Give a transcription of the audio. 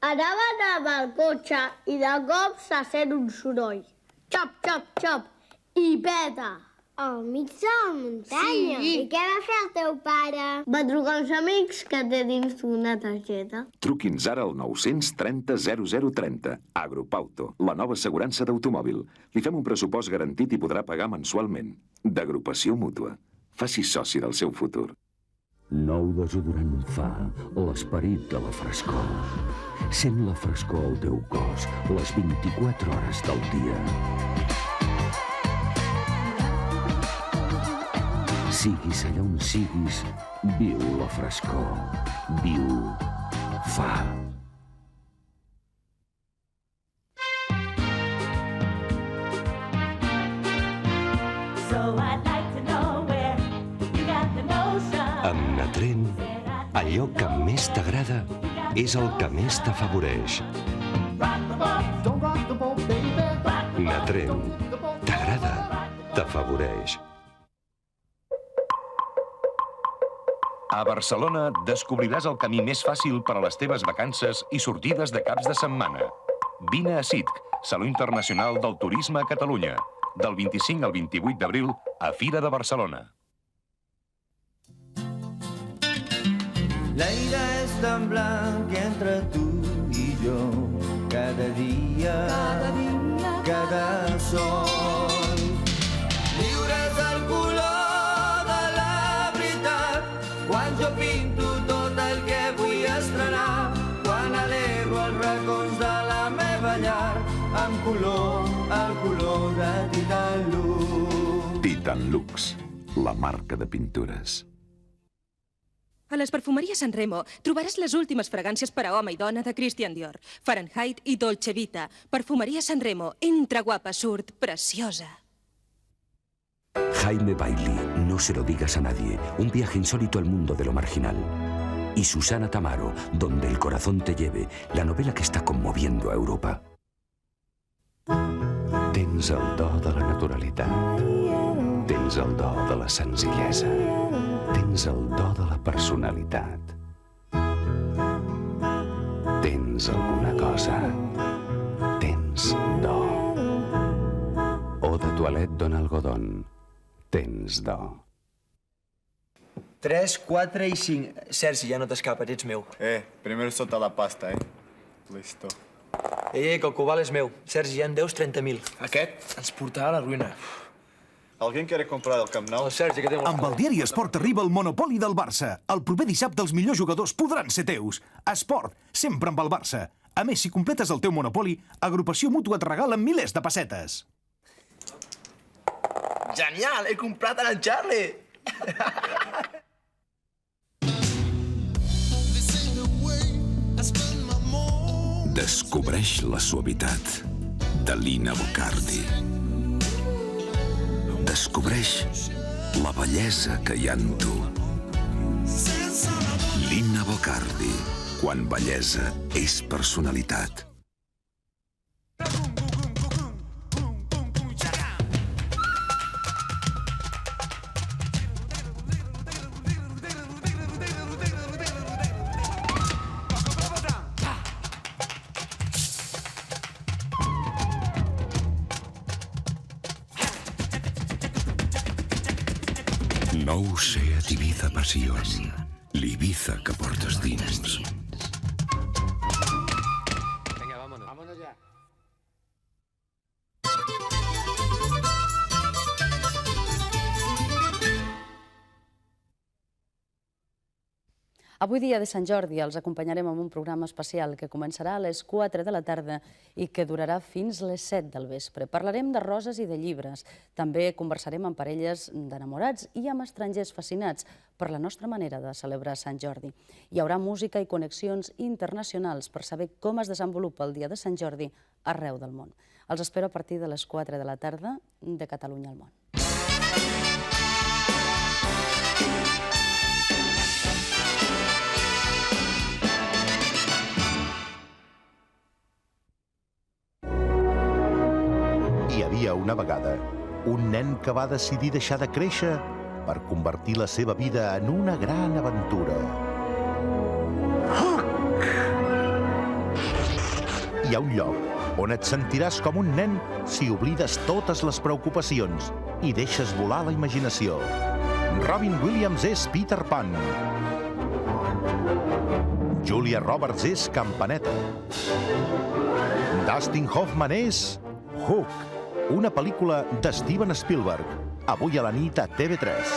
Anaven amb el cotxe i de cop se sent un soroll. Xop, xop, xop. I peta. Al mig de la muntanya. Sí. I què va fer el teu pare? Va trucar als amics que té dins una targeta. Truqui'ns ara al 930 0030. Agropauto, la nova assegurança d'automòbil. Li fem un pressupost garantit i podrà pagar mensualment. D'Agrupació Mútua. Faci soci del seu futur. Nou desodorant fa l'esperit de la frescor. Sent la frescor al teu cos les 24 hores del dia. Siguis allà on siguis, viu la frescor. Viu fa. Amb Natren, allò que més t'agrada és el que més t'afavoreix. Natren, t'agrada, t'afavoreix. A Barcelona descobriràs el camí més fàcil per a les teves vacances i sortides de caps de setmana. Vine a CITC, Saló Internacional del Turisme a Catalunya, del 25 al 28 d'abril a Fira de Barcelona. L'aire és tan blanc entre tu i jo, cada dia, cada sol. Viures el color de la veritat, quan jo pinto tot el que vull estrenar, quan alegro els racons de la meva llar, amb color, el color de Titan Lux. Titan Lux, la marca de pintures. A les perfumeries Sanremo trobaràs les últimes fragàncies per a home i dona de Christian Dior, Fahrenheit i Dolce Vita. Perfumeria Sanremo, entra guapa, surt preciosa. Jaime Bailey, No se lo digas a nadie. Un viaje insólito al mundo de lo marginal. Y Susana Tamaro, Donde el corazón te lleve, la novela que está conmoviendo a Europa. Tens el do de la naturalitat. Tens el do de la senzillesa. Tens el do de la personalitat. Tens alguna cosa. Tens do. Eau de toilette Don Algodón. Tens do. 3, 4 i 5. Sergi, ja no t'escapes, ets meu. Primer sota la pasta, Listo. Que el cobalt és meu. Sergi, ja en deus 30.000. Aquest? Ens portarà a la ruïna. Alguien quiere comprar el Camp Nou? El Sergi, que té molt... Amb el diari Esport arriba el Monopoli del Barça. El proper dissabte els millors jugadors podran ser teus. Esport, sempre amb el Barça. A més, si completes el teu Monopoli, Agrupació Mútua et regala milers de pessetes. Genial! He comprat en Charlie! Descobreix la suavitat de Lina Bocardi. Descobreix la bellesa que hi ha en tu. Lina Bocardi, quan bellesa és personalitat. Nou Seat Ibiza Passió, l'Ibiza que portes dins. Venga, vámonos. Vámonos ya. Avui, dia de Sant Jordi, els acompanyarem amb un programa especial que començarà a les 4 de la tarda i que durarà fins les 7 del vespre. Parlarem de roses i de llibres. També conversarem amb parelles d'enamorats i amb estrangers fascinats per la nostra manera de celebrar Sant Jordi. Hi haurà música i connexions internacionals per saber com es desenvolupa el dia de Sant Jordi arreu del món. Els espero a partir de les 4 de la tarda de Catalunya al món. Hi havia una vegada un nen que va decidir deixar de créixer per convertir la seva vida en una gran aventura. hi ha un lloc on et sentiràs com un nen si oblides totes les preocupacions i deixes volar la imaginació. Robin Williams és Peter Pan. Julia Roberts és Campaneta. Dustin Hoffman és Hook, una pel·lícula de Steven Spielberg, avui a la nit a TV3.